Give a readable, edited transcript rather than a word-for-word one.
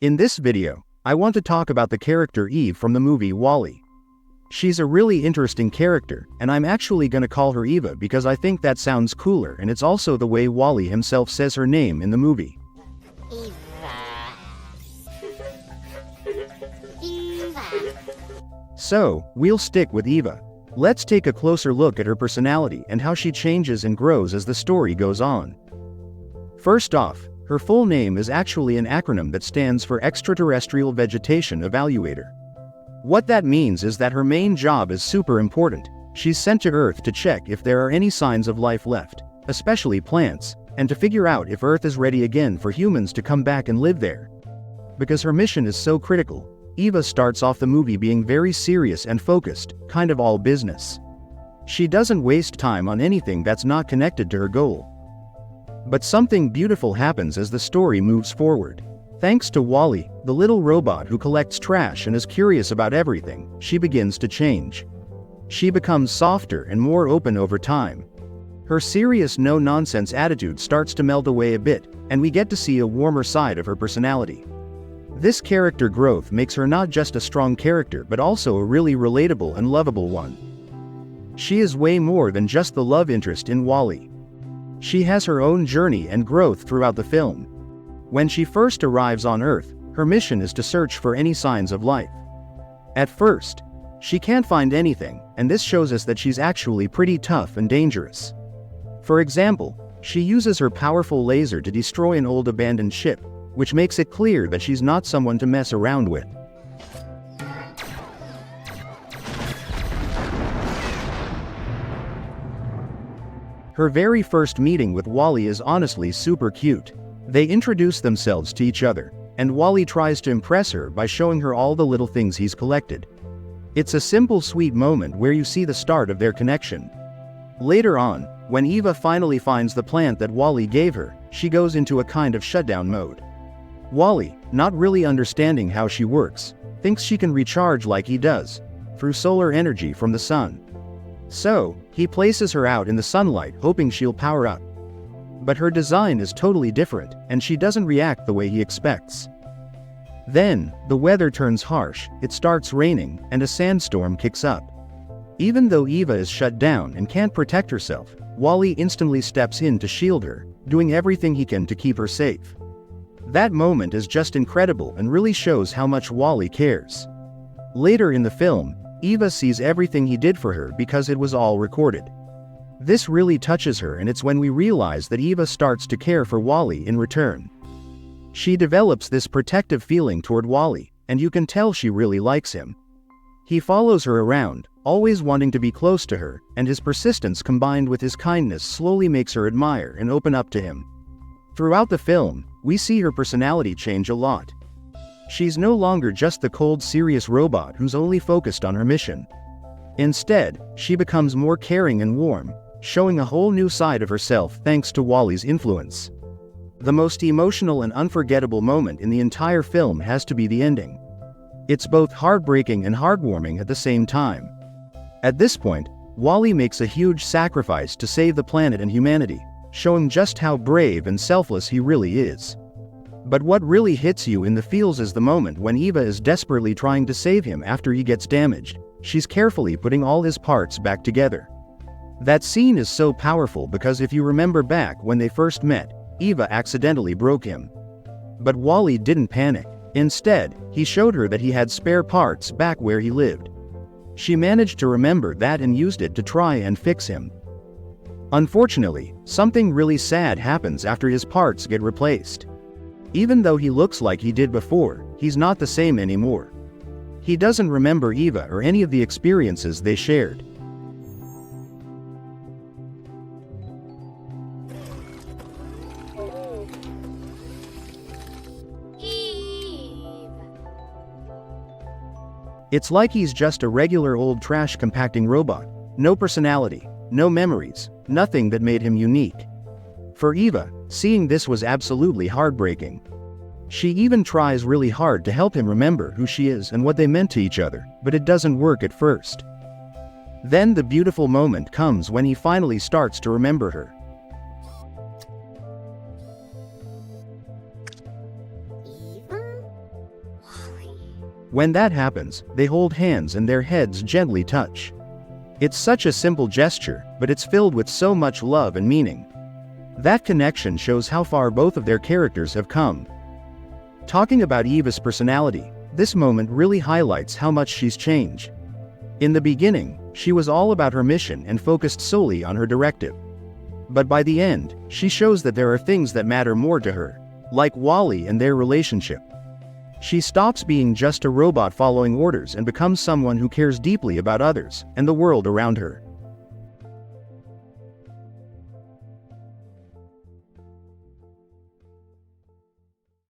In this video, I want to talk about the character Eve from the movie WALL-E. She's a really interesting character, and I'm actually gonna call her Eva because I think that sounds cooler, and it's also the way WALL-E himself says her name in the movie. Eva. Eva. So, we'll stick with Eva. Let's take a closer look at her personality and how she changes and grows as the story goes on. First off, her full name is actually an acronym that stands for Extraterrestrial Vegetation Evaluator. What that means is that her main job is super important. She's sent to Earth to check if there are any signs of life left, especially plants, and to figure out if Earth is ready again for humans to come back and live there. Because her mission is so critical, Eva starts off the movie being very serious and focused, kind of all business. She doesn't waste time on anything that's not connected to her goal. But something beautiful happens as the story moves forward. Thanks to WALL-E, the little robot who collects trash and is curious about everything, she begins to change. She becomes softer and more open over time. Her serious no-nonsense attitude starts to melt away a bit, and we get to see a warmer side of her personality. This character growth makes her not just a strong character but also a really relatable and lovable one. She is way more than just the love interest in WALL-E. She has her own journey and growth throughout the film. When she first arrives on Earth, her mission is to search for any signs of life. At first, she can't find anything, and this shows us that she's actually pretty tough and dangerous. For example, she uses her powerful laser to destroy an old abandoned ship, which makes it clear that she's not someone to mess around with. Her very first meeting with WALL-E is honestly super cute. They introduce themselves to each other, and WALL-E tries to impress her by showing her all the little things he's collected. It's a simple sweet moment where you see the start of their connection. Later on, when Eva finally finds the plant that WALL-E gave her, she goes into a kind of shutdown mode. WALL-E, not really understanding how she works, thinks she can recharge like he does, through solar energy from the sun. So, he places her out in the sunlight hoping she'll power up. But her design is totally different, and she doesn't react the way he expects. Then, the weather turns harsh, it starts raining, and a sandstorm kicks up. Even though Eva is shut down and can't protect herself, WALL-E instantly steps in to shield her, doing everything he can to keep her safe. That moment is just incredible and really shows how much WALL-E cares. Later in the film, Eva sees everything he did for her because it was all recorded. This really touches her, and it's when we realize that Eva starts to care for WALL-E in return. She develops this protective feeling toward WALL-E, and you can tell she really likes him. He follows her around, always wanting to be close to her, and his persistence combined with his kindness slowly makes her admire and open up to him. Throughout the film, we see her personality change a lot. She's no longer just the cold, serious robot who's only focused on her mission. Instead, she becomes more caring and warm, showing a whole new side of herself thanks to WALL-E's influence. The most emotional and unforgettable moment in the entire film has to be the ending. It's both heartbreaking and heartwarming at the same time. At this point, WALL-E makes a huge sacrifice to save the planet and humanity, showing just how brave and selfless he really is. But what really hits you in the feels is the moment when Eva is desperately trying to save him after he gets damaged. She's carefully putting all his parts back together. That scene is so powerful because if you remember back when they first met, Eva accidentally broke him. But WALL-E didn't panic. Instead, he showed her that he had spare parts back where he lived. She managed to remember that and used it to try and fix him. Unfortunately, something really sad happens after his parts get replaced. Even though he looks like he did before, he's not the same anymore. He doesn't remember Eva or any of the experiences they shared. Eve. It's like he's just a regular old trash compacting robot. No personality, no memories, nothing that made him unique. For Eva, seeing this was absolutely heartbreaking. She even tries really hard to help him remember who she is and what they meant to each other, but it doesn't work at first. Then the beautiful moment comes when he finally starts to remember her. Eva? When that happens, they hold hands and their heads gently touch. It's such a simple gesture, but it's filled with so much love and meaning. That connection shows how far both of their characters have come. Talking about Eva's personality, this moment really highlights how much she's changed. In the beginning, she was all about her mission and focused solely on her directive. But by the end, she shows that there are things that matter more to her, like Wally and their relationship. She stops being just a robot following orders and becomes someone who cares deeply about others and the world around her.